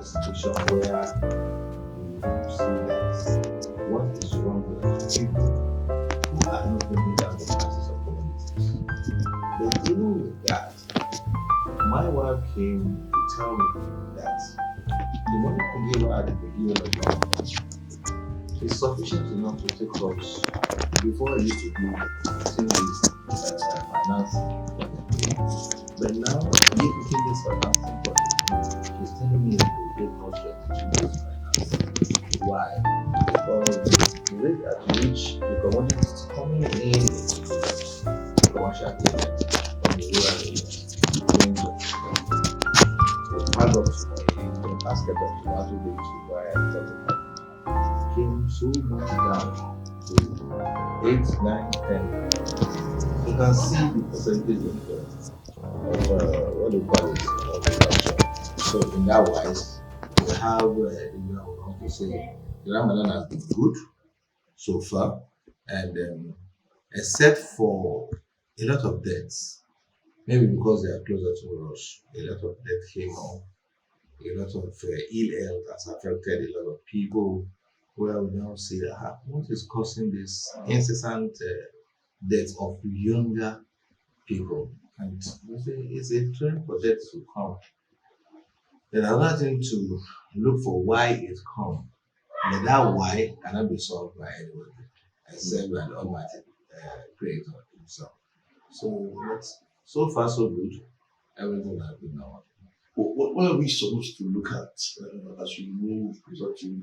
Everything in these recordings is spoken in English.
situation where you see that what is wrong with people who are not bringing down the masses of communities. But even with that, my wife came to tell me that the money I gave her at the beginning of the month is sufficient enough to take us before I used to do things financing. But now, making this financing project, she's telling me to take us 22 days finance. Why? Because the rate at which the commodities is coming in into commercial payment from the rural areas going to the bag of a basket of tomato which you buy at 75 came so much down to 8, 9, 10. You can see the percentage of what do you call it, of reduction. So in that wise, we have want to say the Ramadan has been good so far, and except for a lot of deaths, maybe because they are closer to us, a lot of death came up, a lot of ill health has affected a lot of people. Where we now see that what is causing this incessant death of younger people, and you say it's a trend for death to come. Then another thing to look for why it come, but that why cannot be solved by anybody except by the Almighty Creator Himself. So so far so good. Everything has been normal. What are we supposed to look at as we move closer to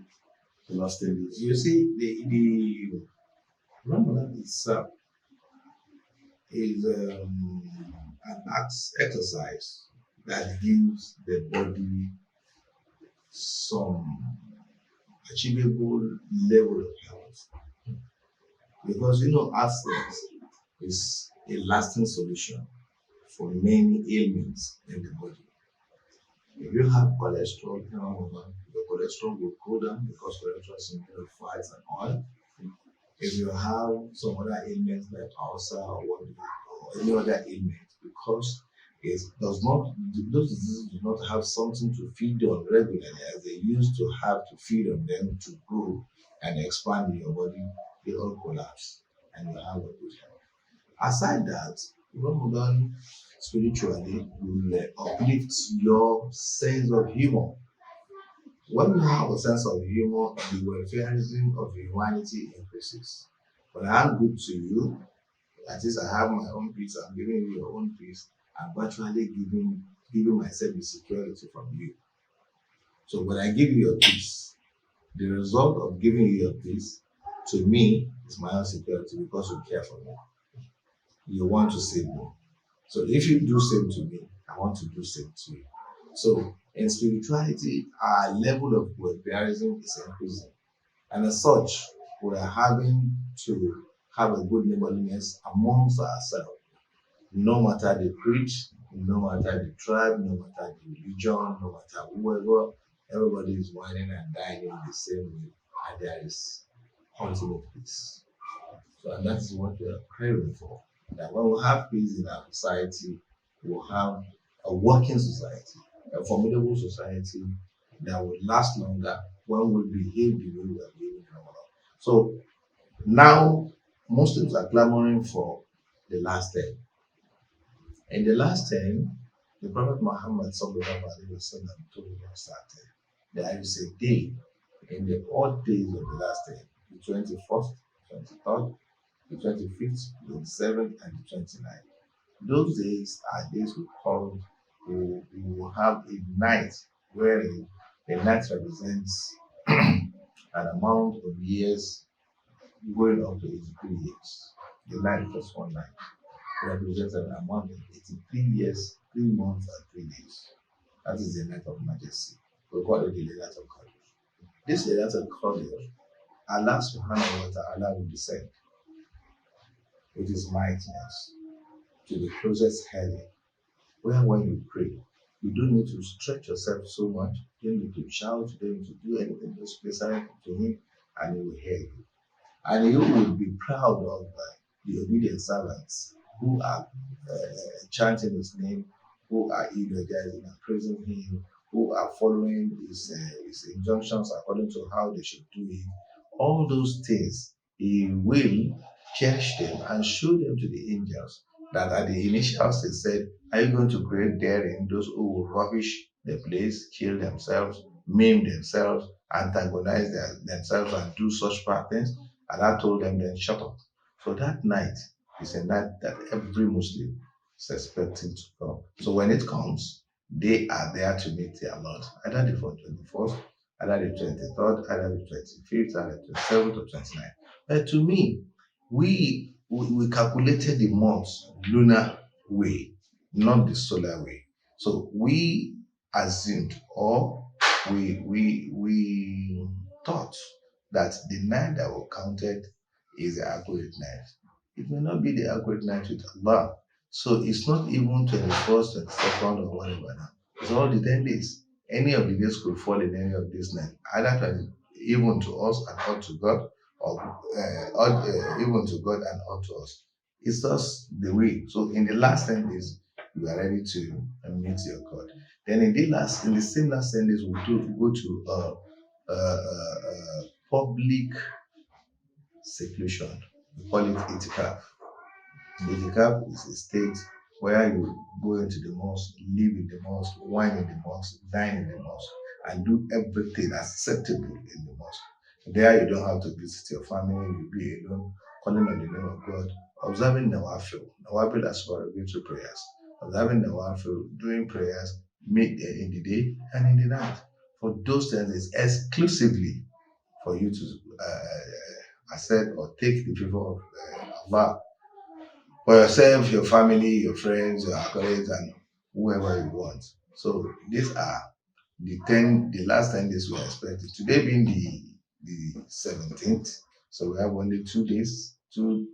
the last 10 days? You see, the Ramadan itself is an exercise that gives the body some achievable level of health. Because abstinence is a lasting solution for many ailments in the body. If you have cholesterol, your cholesterol will go down because cholesterol is made of fats and oil. If you have some other ailments like ulcer or any other ailment, because it does not, those diseases do not have something to feed on regularly as they used to have to feed on them to grow and expand in your body, they all collapse and you have a good health. Aside that, Ramadan spiritually will uplift your sense of humor. When you have a sense of humor, the welfareism of humanity increases. When I'm good to you, at least I have my own peace, I'm giving you your own peace, I'm virtually giving myself the security from you. So when I give you your peace, the result of giving you your peace, to me, is my own security because you care for me. You want to save me. So if you do same to me, I want to do same to you. So in spirituality, our level of welfareism is increasing. And as such, we are having to have a good neighborliness amongst ourselves. No matter the creed, no matter the tribe, no matter the religion, no matter whoever, everybody is whining and dining the same way, and there is ultimate peace. So, and that is what we are craving for. That when we have peace in our society, we'll have a working society, a formidable society that will last longer when we behave the way we are behaving now. So now Muslims are clamoring for the last 10. In the last 10, the Prophet Muhammad sallallahu alaihi wasallam told us that there is a day in the odd days of the last 10, the 21st, 23rd, the 25th, the 27th, and the 29th. Those days are days we will have a night wherein the night represents an amount of years going up to 83 years. The night plus one night represents an amount of 83 years, 3 months, and 3 days. That is the night of majesty. We call it the Laylat al-Qadr. This Laylat al-Qadr, Allah subhanahu wa ta'ala will descend with his mightiness to the closest heaven, where when you pray, you don't need to stretch yourself so much, you don't need to shout, you don't need to do anything, just pray silent to him and he will hear you. And you will be proud of the obedient servants who are chanting his name, who are eulogizing and praising him, who are following his injunctions according to how they should do it, all those things, he will cherish them and show them to the angels. That at the initial stage said, are you going to create daring those who will rubbish the place, kill themselves, maim themselves, antagonize themselves, and do such bad things? And I told them, then shut up. So that night is a night that every Muslim is expecting to come. So when it comes, they are there to meet their Lord, either the 21st, either the 23rd, either the 25th, either the 27th or 29th. But to me, we calculated the months lunar way, not the solar way. So we assumed, or we thought that the night that was counted is the accurate night. It may not be the accurate night with Allah. So it's not even 21st, 22nd, or whatever now. It's all the 10 days. Any of the days could fall in any of these nights, either 20, even to us and not to God, or even to God and not to us. It's just the way. So in the last 10 days, you are ready to meet your God. Then in the same last 10 days, we go to public seclusion. We call it itikaf. The itikaf is a state where you go into the mosque, live in the mosque, wine in the mosque, dine in the mosque, and do everything acceptable in the mosque. There you don't have to visit your family, you'll be alone, calling on the name of God, observing Nawafil. Nawafil as supererogatory prayers. Observing Nawafil, doing prayers in the day and in the night. For those things, it's exclusively for you to accept or take the favor of Allah for yourself, your family, your friends, your colleagues, and whoever you want. So these are the last 10 days we are expecting. Today being the 17th, so we have only 3 days to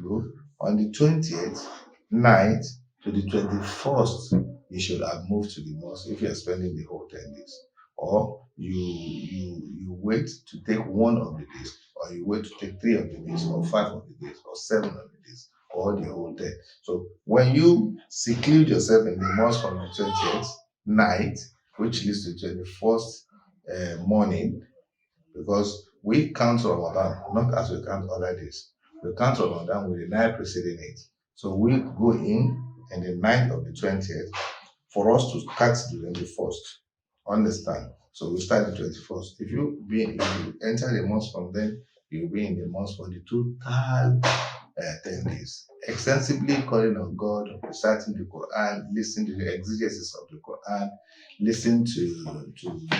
go. On the 20th night to the 21st, you should have moved to the mosque if you are spending the whole 10 days. Or you wait to take one of the days, or you wait to take 3 of the days, or 5 of the days, or 7 of the days, or the whole day. So when you seclude yourself in the mosque from the 20th night, which leads to the 21st morning, because we count Ramadan, not as we count other days. We count Ramadan with the night preceding it. So we go in the night of the 20th for us to start the 21st. Understand? So we start the 21st. If you enter the mosque from then, you'll be in the mosque for the total 10 days. Extensively calling on God, reciting the Quran, listening to the exegesis of the Quran, listening to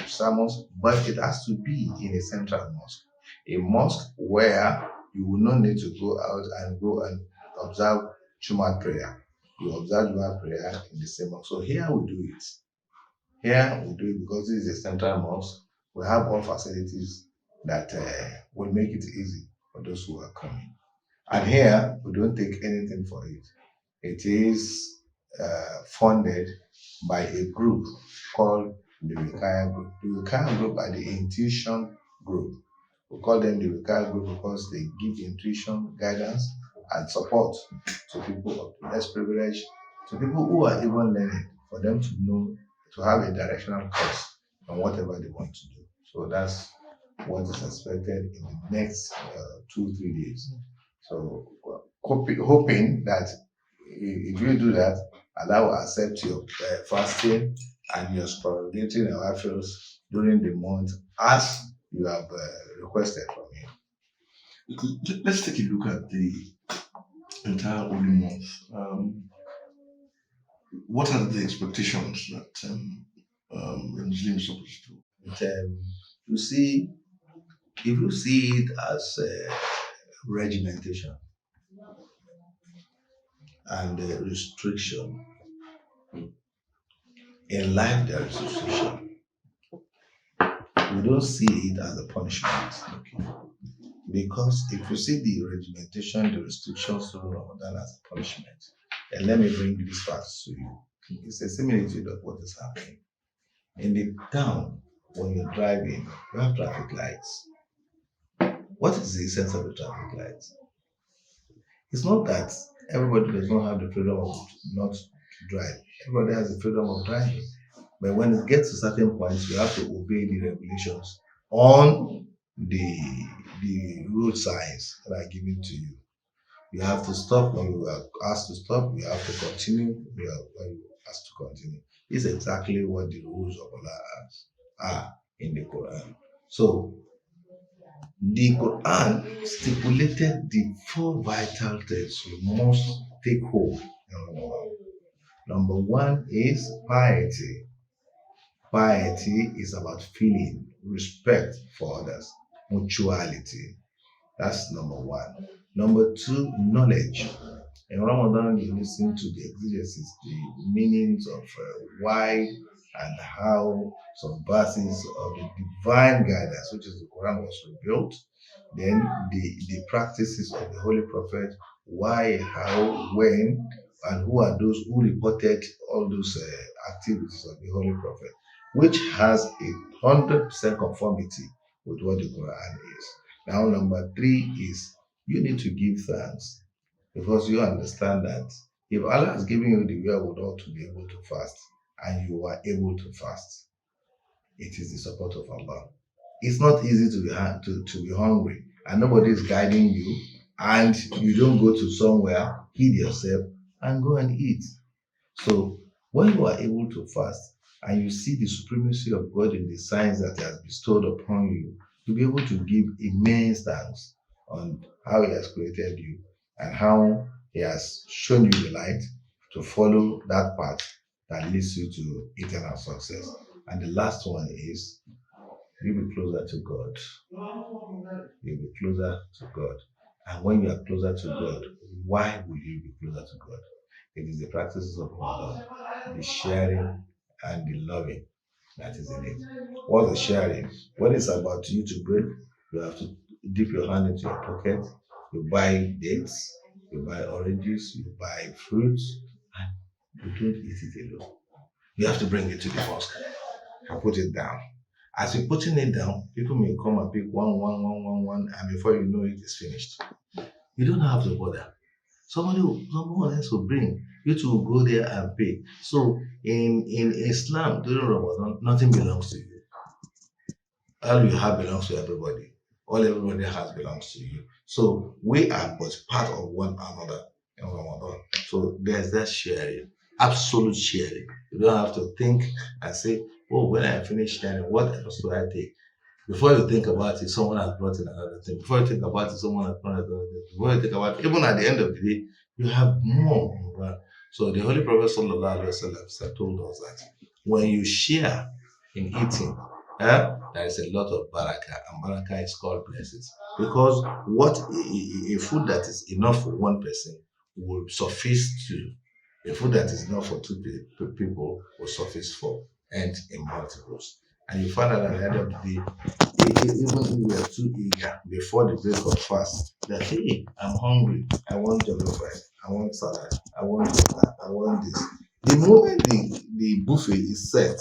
sermons, but it has to be in a central mosque. A mosque where you will not need to go out and observe Jumat prayer. You observe Jumat prayer in the same mosque. So here we do it. Here we do it because this is a central mosque. We have all facilities that will make it easy for those who are coming. And here we don't take anything for it. It is funded by a group called the Wikaya Group. The Wikaya Group are the intuition group. We call them the Wikaya Group because they give intuition, guidance, and support to people of less privilege, to people who are even learning, for them to know, to have a directional course on whatever they want to do. So that's what is expected in the next 2-3 days. So hoping that if you do that, Allah will accept your fasting and your supererogatory nawafils during the month as you have requested from Him. Let's take a look at the entire holy month. What are the expectations that a Muslim is supposed to? You see, if you see it as regimentation and restriction, in life there is restriction. We don't see it as a punishment. Because if you see the regimentation, the restrictions to Ramadan as a punishment, then let me bring these facts to you. It's a similitude of what is happening. In the town, when you're driving, you have traffic lights. What is the essence of the traffic lights? It's not that everybody does not have the freedom of not to drive. Everybody has the freedom of driving. But when it gets to certain points, you have to obey the regulations on the road signs that are given to you. You have to stop when you are asked to stop. You have to continue when you are asked to continue. It's exactly what the rules of Allah are in the Quran. So the Quran stipulated the four vital things you must take hold in Ramadan. Number one is piety. Piety is about feeling respect for others, mutuality. That's number one. Number two, knowledge. In Ramadan, you listen to the exegesis, the meanings of why and how some verses of the divine guidance, which is the Quran, was revealed. Then the practices of the Holy Prophet, why, how, when, and who are those who reported all those activities of the Holy Prophet, which has 100% conformity with what the Quran is. Now, number three is you need to give thanks because you understand that if Allah has given you the wherewithal to be able to fast and you are able to fast, it is the support of Allah. It's not easy to be hungry and nobody is guiding you and you don't go to somewhere, feed yourself, and go and eat. So when you are able to fast and you see the supremacy of God in the signs that He has bestowed upon you, you'll be able to give immense thanks on how He has created you and how He has shown you the light to follow that path that leads you to eternal success. And the last one is you'll be closer to God. You'll be closer to God. And when you are closer to God, why will you be closer to God? It is the practices of God, the sharing and the loving that is in it. What's the sharing? When it's about you to break, you have to dip your hand into your pocket, you buy dates, you buy oranges, you buy fruits, and you don't eat it alone. You have to bring it to the mosque and put it down. As you're putting it down, people may come and pick one, and before you know it, it's finished. You don't have to bother. Someone else will bring. You two will go there and pay. So in Islam, during Ramadan, nothing belongs to you. All you have belongs to everybody. All everybody has belongs to you. So we are but part of one another in Ramadan. So there's that sharing, absolute sharing. You don't have to think and say, oh, when I finish sharing, what else do I take? Before you think about it, someone has brought in another thing. Before you think about it, someone has brought another thing. Before you think about it, even at the end of the day, you have more. So the Holy Prophet Sallallahu Alaihi Wasallam told us that when you share in eating, there is a lot of barakah, and barakah is called blessings. Because what a food that is enough for one person will suffice to a food that is enough for two people will suffice for and in multiples. And you find out at the end of the day, even if we are too eager before the break of fast, that hey, I'm hungry, I want jollof rice, I want salad, I want that, I want this. The moment the buffet is set,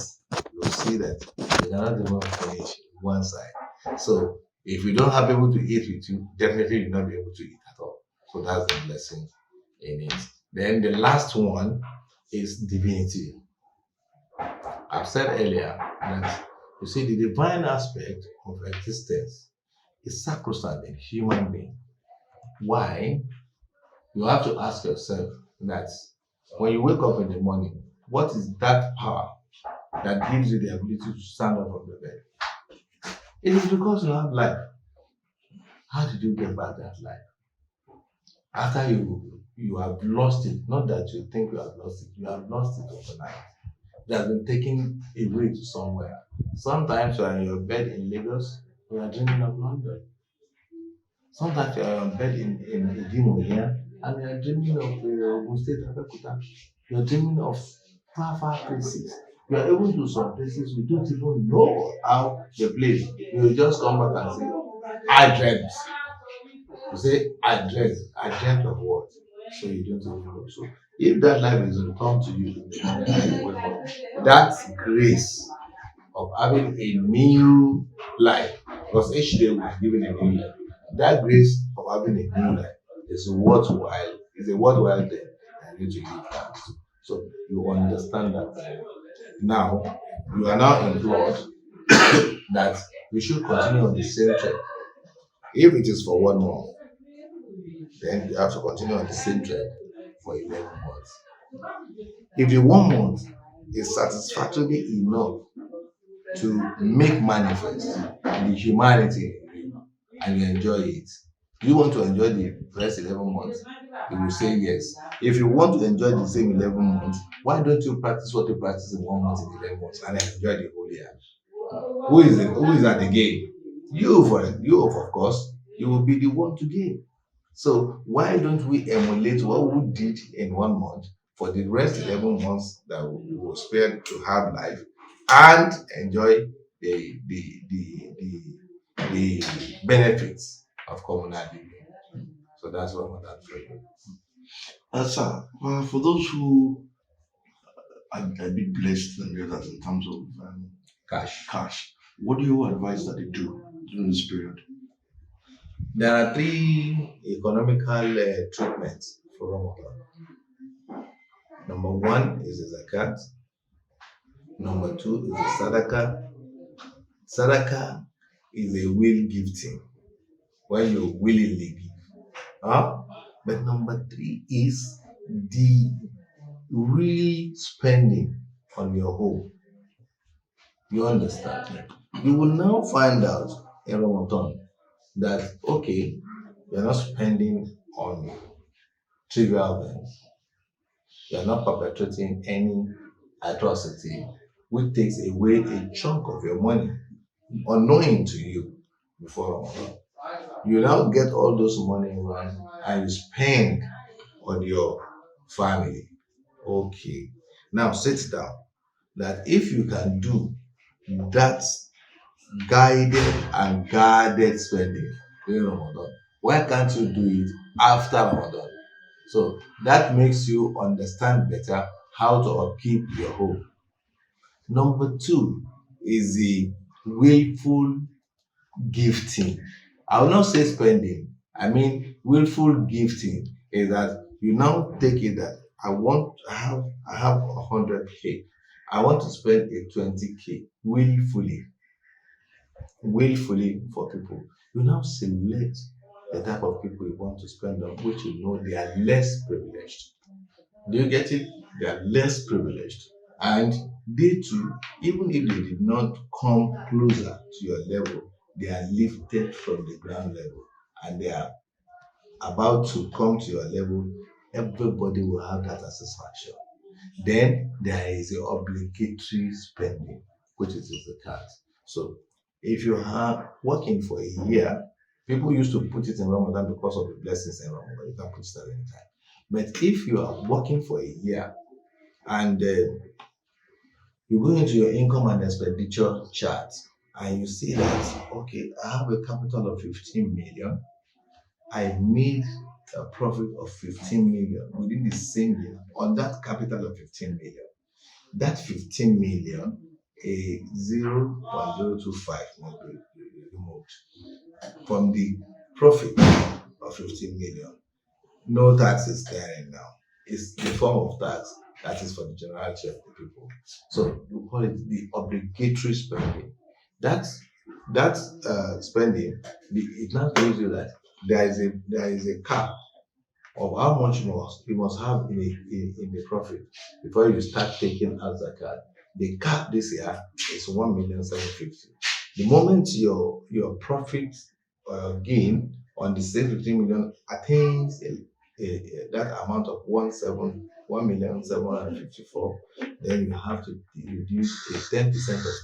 you'll see that you cannot even finish one side. So if you don't have people to eat with you, definitely you'll not be able to eat at all. So that's the blessing in it. Then the last one is divinity. I've said earlier that you see the divine aspect of existence is sacrosanct in human being. Why? You have to ask yourself that when you wake up in the morning, what is that power that gives you the ability to stand up from the bed? It is because you have life. How did you get back that life? After you have lost it, not that you think you have lost it, you have lost it overnight. It has been taken away to somewhere. Sometimes you are in your bed in Lagos, you are dreaming of London. Sometimes you are in bed in Idimo here, and you are dreaming of Ogun State, Abeokuta. You are dreaming of far places. You are even to some places you don't even know how the place. You will just come back and say, I dreamt. You say, I dreamt of what? So you don't even know. So if that life is returned to you, that grace of having a new life, because each day we're given a new life. That grace of having a new life is worthwhile. Is a worthwhile thing and you to give thanks to. So you understand that Now, you are now implored that you should continue on the same trend. If it is for 1 month, then you have to continue on the same trend for 11 months. If the 1 month is satisfactorily enough to make manifest the humanity in you and you enjoy it, you want to enjoy the rest 11 months, you will say yes. If you want to enjoy the same 11 months, why don't you practice what you practice in 1 month in 11 months and enjoy the whole year? Who is at the game? You, for it. You, of course, you will be the one to gain. So why don't we emulate what we did in 1 month for the rest 11 months that we will spare to have life and enjoy the benefits of communal living. So that's what I'm for you. Sir, for those who are a bit blessed than the others in terms of cash, what do you advise that they do during this period? There are three economical treatments for Ramadan. Number one is the zakat. Number two is the sadaqah. Sadaqah is a will gifting when you willingly give. Huh? But number three is the real spending on your home. You understand? You will now find out in Ramadan that okay, you're not spending on trivial things. You're not perpetrating any atrocity which takes away a chunk of your money unknowing to you before Ramadan. You now get all those money run and you spend on your family. Okay. Now sit down. That if you can do that guided and guarded spending during Ramadan, why can't you do it after Ramadan? So that makes you understand better how to upkeep your home. Number two is the willful gifting. I will not say spending. I mean willful gifting is that you now take it that I have 100K. I want to spend a 20K willfully for people. You now select the type of people you want to spend on, which you know they are less privileged. Do you get it? They are less privileged. And they too, even if they did not come closer to your level, they are lifted from the ground level and they are about to come to your level. Everybody will have that satisfaction. Then there is the obligatory spending, which is the zakat. So if you are working for a year, people used to put it in Ramadan because of the blessings in Ramadan. You can put it at any time. But if you are working for a year and you go into your income and expenditure chart and you see that, okay, I have a capital of 15 million. I made a profit of 15 million within the same year on that capital of 15 million. That 15 million, a 0.025 must be removed from the profit of 15 million. No tax is there now. It's the form of tax that is for the generality of the people. So we call it the obligatory spending. That spending, it now tells you that there is a cap of how much you must have in the profit before you start taking out zakat. The cap this year is 1,750,000. The moment your profit gain on the same 15 million attains that amount of 1,754,000, then you have to reduce a 10% of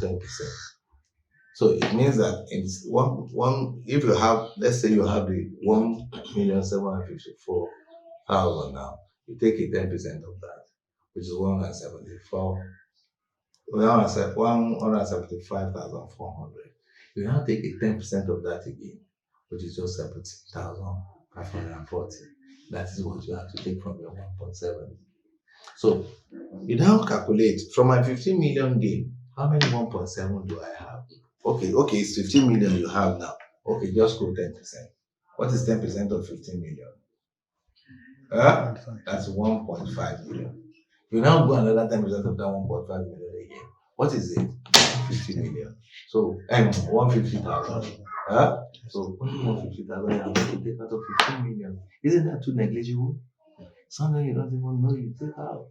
10%. So it means that in one if you have, let's say you have the 1,754,000 now, you take a 10% of that, which is 175,400. You now take a 10% of that again, which is just 17,540. That is what you have to take from your 1.7. So you now calculate from my 15 million gain, how many 1.7 do I have? Okay, it's 15 million you have now. Okay, just go 10%. What is 10% of 15 million? That's 1.5 million. You now go another 10% of that 1.5 million again. What is it? 50 million. So, 150,000. Huh? So, only 150,000 you have to take out of 15 million. Isn't that too negligible? Something you don't even know you take out.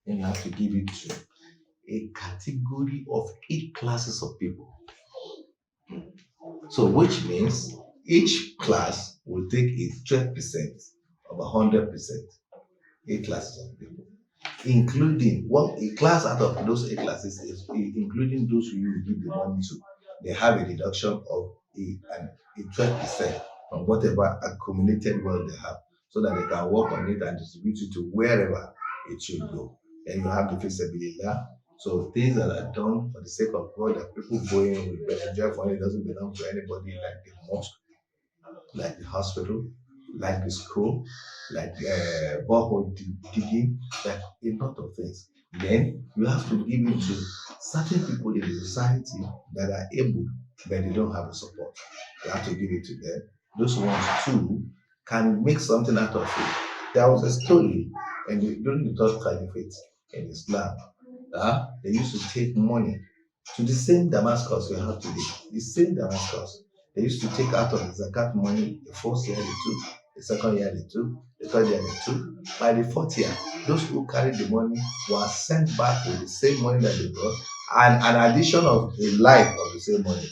And you have to give it to a category of 8 classes of people. So, which means each class will take a 12% of 100%. 8 classes of people, including a class out of those 8 classes is including those who you give the money to. They have a deduction of a 12% from whatever accumulated wealth they have, so that they can work on it and distribute it to wherever it should go. And you have the feasibility. So things that are done for the sake of God, that people go in with messenger money doesn't belong to anybody, like the mosque, like the hospital, like the school, like borehole digging, like a lot of things. Then you have to give it to certain people in the society that are able, but they don't have the support. You have to give it to them. Those ones too can make something out of it. There was a story during the third caliphate in Islam. They used to take money to the same Damascus we have today. The same Damascus. They used to take out of the zakat money the first year they took, the second year they took, the third year they took. By the fourth year, those who carried the money were sent back with the same money that they brought and an addition of a life of the same money.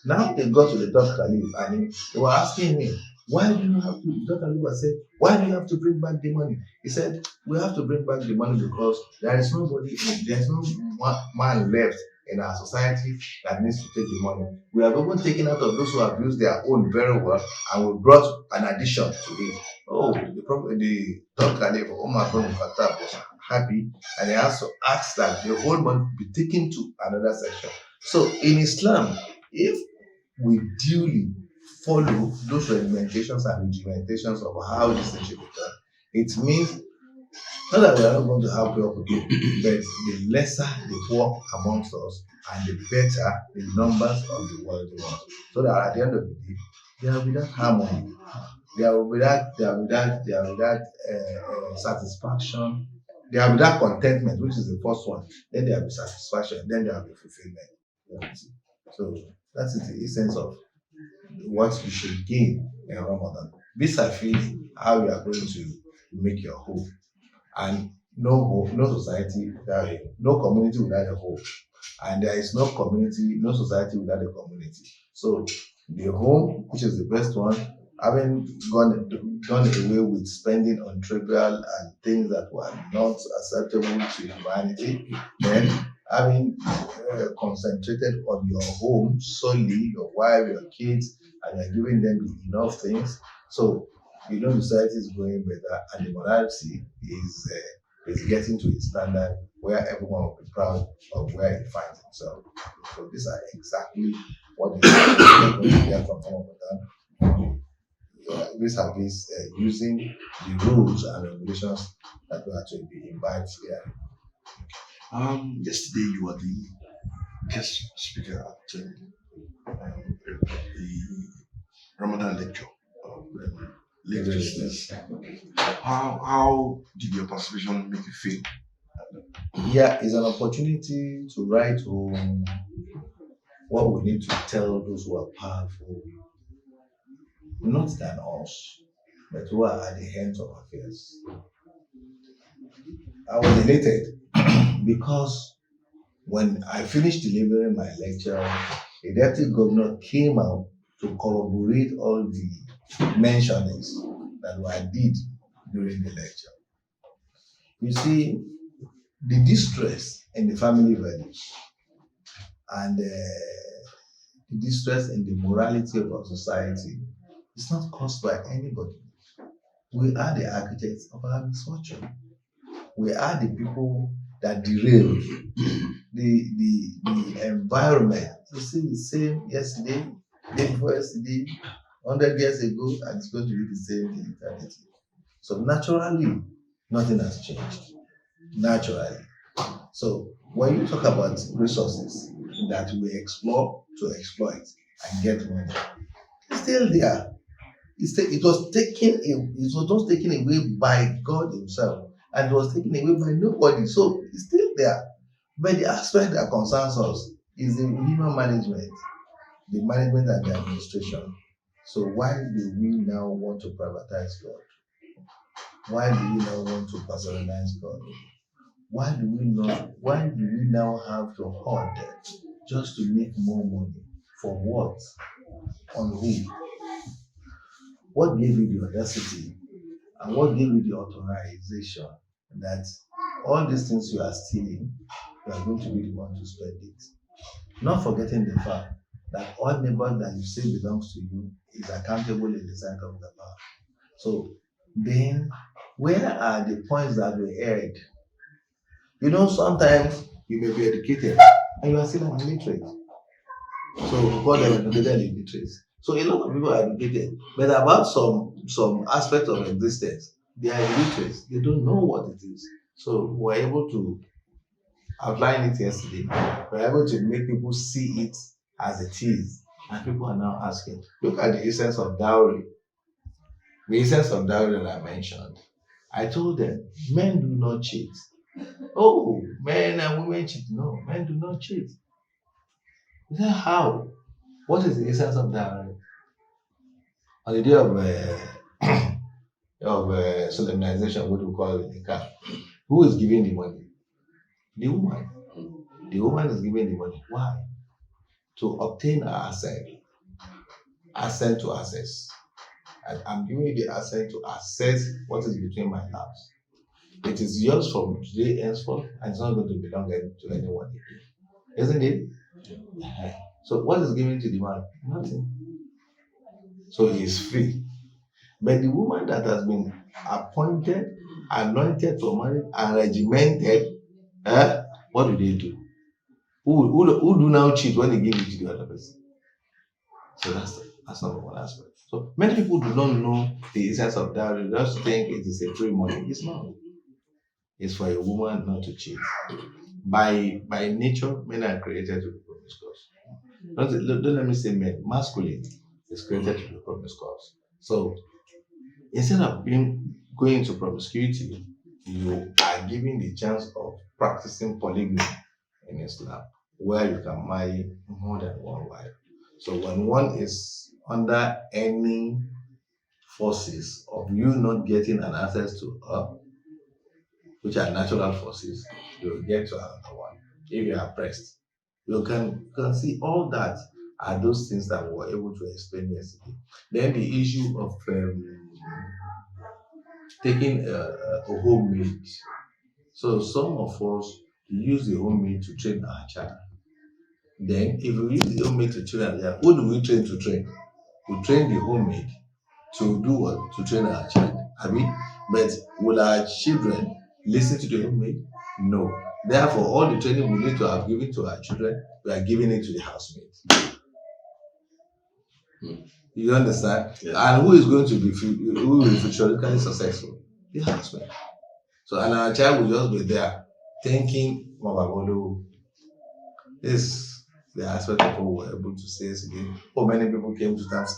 Now they got to the third caliph and they were asking him, why do you have to, the third caliph said, why do you have to bring back the money? He said, we have to bring back the money because there's no man left in our society that needs to take the money. We have even taken out of those who have used their own very well, and we brought an addition to it. Oh, the third caliph, Umar bin Khattab, was happy, and he also asked that the whole money be taken to another section. So in Islam, if we duly follow those regulations and regimentations of how this thing should be done, it means not that we are not going to have poor people, but the lesser the poor amongst us and the better the numbers of the wealthy ones. So that at the end of the day, there will be that harmony, there will be that satisfaction, there will be that contentment, which is the first one. Then there will be satisfaction, then there will be fulfillment. So that is the essence of what you should gain in Ramadan. Vis-a-vis how you are going to make your home. And no home, no society without a no community without a home. And there is no community, no society without a community. So the home, which is the best one, having done away with spending on trivial and things that were not acceptable to humanity, then having concentrated on your home solely, your wife, your kids, and you're giving them enough things. So the society is going better, and the morality is getting to a standard where everyone will be proud of where he finds himself. So these are exactly what the going to get from Ramadan. Vis-a-vis using the rules and regulations that we actually be imbibed here. Yesterday you were the guest speaker at the Ramadan lecture. How did your participation make you feel? Yeah, it's an opportunity to write home what we need to tell those who are powerful, not than us, but who are at the hands of affairs. I was elated because when I finished delivering my lecture, a deputy governor came out to corroborate all the mentionings that were did during the lecture. You see, the distress in the family values and the distress in the morality of our society is not caused by anybody. We are the architects of our misfortune. We are the people that derailed the environment. You see the same yesterday, day before yesterday, 100 years ago, and it's going to be the same in eternity. So naturally, nothing has changed. Naturally. So when you talk about resources that we explore to exploit and get money, it's still there. It was not taken away by God Himself, and it was taken away by nobody. So it's still there. But the aspect that concerns us is the human management, the management and the administration. So why do we now want to privatize God? Why do we now want to personalize God? Why do we now have to hoard just to make more money? For what? On who? What gave you the audacity and what gave you the authorization that all these things you are stealing, you are going to be the one to spend it? Not forgetting the fact that all neighbor that you say belongs to you is accountable in the sight of the Lord. So then, where are the points that were aired? You know, sometimes you may be educated and you are still an illiterate. So we call them educated illiterates. So a lot of people are educated, but about some aspect of existence, they are illiterates. They don't know what it is. So we're able to outline it yesterday. We're able to make people see it as it is. And people are now asking, look at the essence of dowry. The essence of dowry that I mentioned. I told them, men do not cheat. Oh, men and women cheat. No, men do not cheat. I said, how? What is the essence of dowry? On the day of solemnization, what we call it in camp, who is giving the money? The woman. The woman is giving the money. Why? To obtain her assent to access. I'm giving you the assent to access what is between my house. It is yours from today henceforth, and it's not going to belong to anyone again. Isn't it? Yeah. So what is given to the man? Nothing. So he is free. But the woman that has been appointed, anointed for marriage, and regimented, what do they do? Who do now cheat when they give it to the other person? So that's number one aspect. So many people do not know the essence of dowry. They just think it is a free money. It's not. It's for a woman not to cheat. By nature, men are created to be promiscuous. Don't let me say men. Masculine is created to be promiscuous. So instead of going into promiscuity, you are given the chance of practicing polygamy in Islam, where you can marry more than one wife. So when one is under any forces of you not getting an access to her, which are natural forces, you will get to another one. If you are pressed, you can see all that are those things that we were able to explain yesterday. Then the issue of taking a homemade. So some of us use the homemade to train our child. Then if we use the homemade to train our child, who do we train to train? We train the homemade to do what? To train our child. But will our children listen to the homemade? No. Therefore, all the training we need to have given to our children, we are giving it to the housemates. You understand? Yeah. And who is going to be who will be futurically successful? The husband. So and our child will just be there thinking, Mababolo. This the aspect of what we were able to say again. Oh, many people came to terms.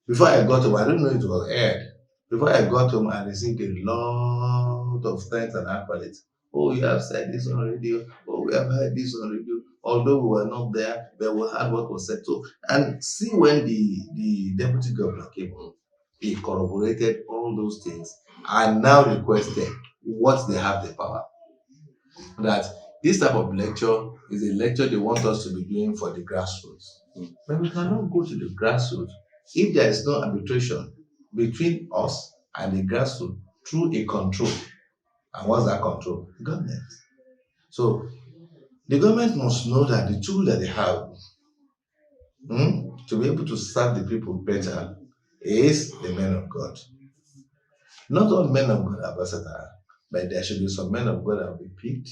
Before I got home, I didn't know it was aired. Before I got home, I received a lot of thanks and accolades. Oh, you have said this on radio. Oh, we have heard this on radio. Although we were not there, but we heard what was said. So, and see when the deputy governor came home, he corroborated all those things and now requested what they have the power. That this type of lecture is a lecture they want us to be doing for the grassroots. But we cannot go to the grassroots if there is no arbitration between us and the grassroots through a control. And what's that control? The government. So the government must know that the tool that they have to be able to serve the people better is the men of God. Not all men of God are versatile, but there should be some men of God that will be picked.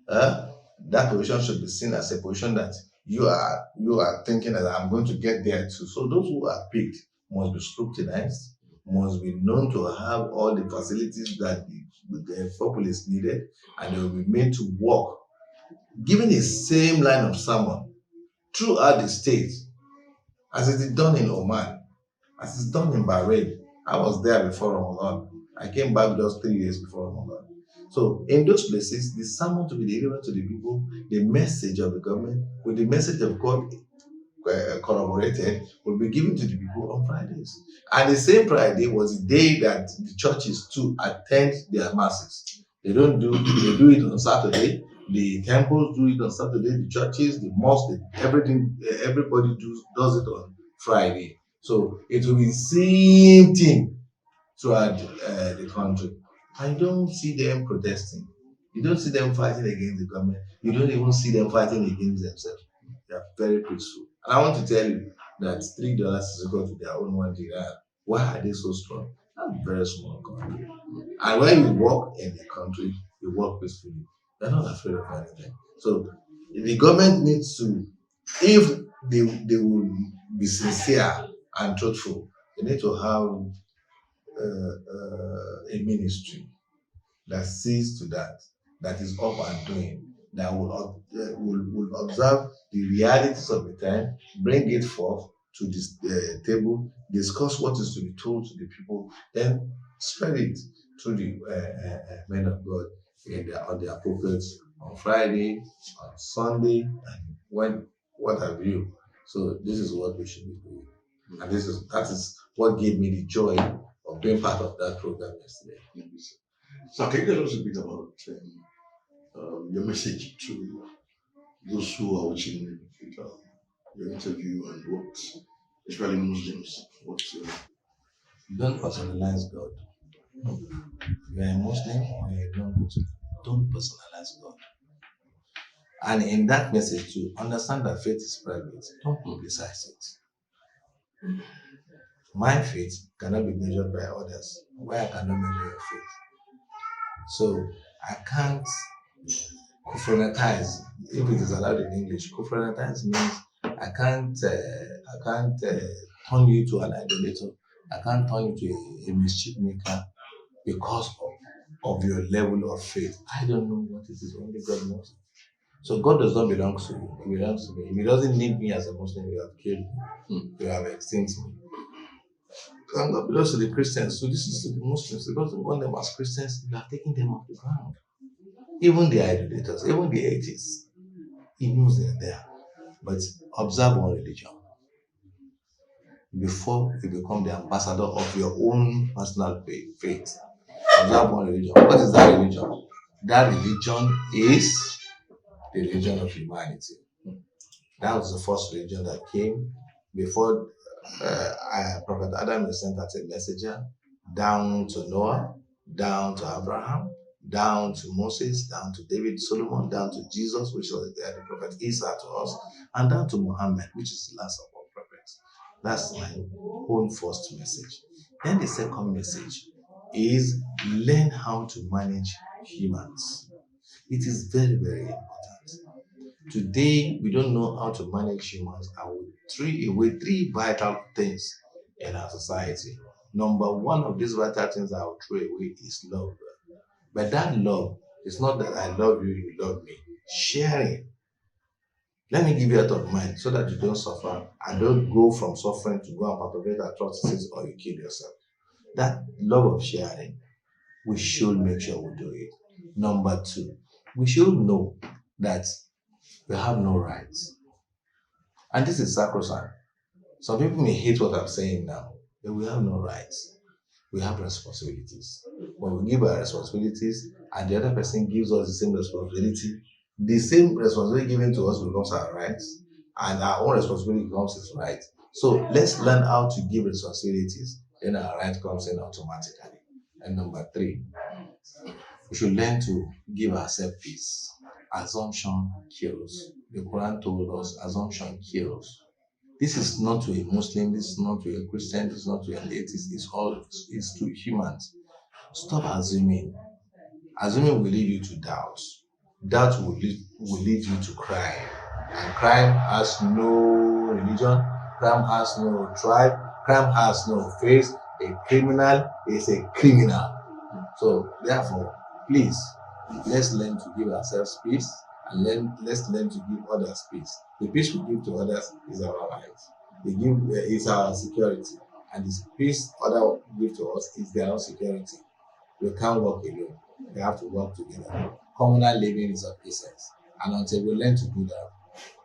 That position should be seen as a position that you are thinking that I'm going to get there too. So those who are picked must be scrutinized, must be known to have all the facilities that the populace needed, and they will be made to work, given the same line of sermon throughout the state, as it is done in Oman, as it's done in Bahrain. I was there before Ramadan. I came back just 3 days before Ramadan. So in those places, the sermon to be delivered to the people, the message of the government, with the message of God corroborated, will be given to the people on Fridays. And the same Friday was the day that the churches too attend their masses. They do it on Saturday. The temples do it on Saturday. The churches, the mosques, everything, everybody does it on Friday. So it will be the same thing throughout the country. I don't see them protesting. You don't see them fighting against the government. You don't even see them fighting against themselves. They are very peaceful. And I want to tell you that $3 is equal to their own $1. Why are they so strong? That's a very small country. And when you work in the country, you work peacefully. They're not afraid of anything. So the government needs to, if they will be sincere and truthful, they need to have a ministry that sees to that is up and doing, that will observe the realities of the time, bring it forth to this table, discuss what is to be told to the people, then spread it to the men of God on the appropriate, on Friday, on Sunday, and what have you. So this is what we should be doing. And that is what gave me the joy of being part of that program yesterday. So can you tell us a bit about your message to those who are watching your interview and what, especially Muslims, Don't personalize God. You are a Muslim or you're a non-Muslim. Don't personalize God. And in that message, to understand that faith is private, don't publicize it. My faith cannot be measured by others. Why I cannot measure your faith? So I can't kufranatize, if it is allowed in English. Kufranatize means I can't turn you to an idolater. I can't turn you to a mischief maker because of your level of faith. I don't know what it is, only God knows. So God does not belong to you, He belongs to me. If He doesn't need me as a Muslim, you have killed me, you have extinct me. And God belongs to the Christians, so this is to the Muslims. Because we want them as Christians, you have taken them off the ground. Even the idolaters, even the atheists, He knows they're there. But observe one religion before you become the ambassador of your own personal faith. Observe one religion. What is that religion? That religion is the religion of humanity. That was the first religion that came before Prophet Adam was sent as a messenger down to Noah, down to Abraham, down to Moses, down to David, Solomon, down to Jesus, which was the Prophet Isa to us, and down to Muhammad, which is the last of all prophets. That's my own first message. Then the second message is learn how to manage humans. It is very, very important. Today, we don't know how to manage humans, and we throw away three vital things in our society. Number one of these vital things I will throw away is love. But that love is not that I love you, you love me. Sharing. Let me give you out of mind so that you don't suffer and don't go from suffering to go and perpetrate atrocities or you kill yourself. That love of sharing, we should make sure we do it. Number two, we should know that we have no rights. And this is sacrosanct. Some people may hate what I'm saying now, but we have no rights. We have responsibilities. When we give our responsibilities and the other person gives us the same responsibility given to us becomes our rights, and our own responsibility becomes his right. So let's learn how to give responsibilities, then our right comes in automatically. And number three, we should learn to give ourselves peace. Assumption kills. The Quran told us assumption kills. This is not to a Muslim, this is not to a Christian, this is not to an atheist, it's to humans. Stop assuming. Assuming will lead you to doubt. Doubt will lead you to crime. And crime has no religion, crime has no tribe, crime has no face. A criminal is a criminal. So therefore, please, let's learn to give ourselves peace and let's learn to give others peace. The peace we give to others is our rights. Is our security. And the peace others give to us is their own security. We can't walk alone. We have to work together. Communal living is of essence. And until we learn to do that,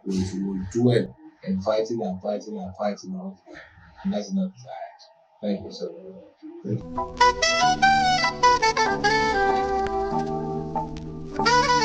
we will dwell in fighting and fighting and fighting all the time. And that's not desired. Thank you so much. Thank you.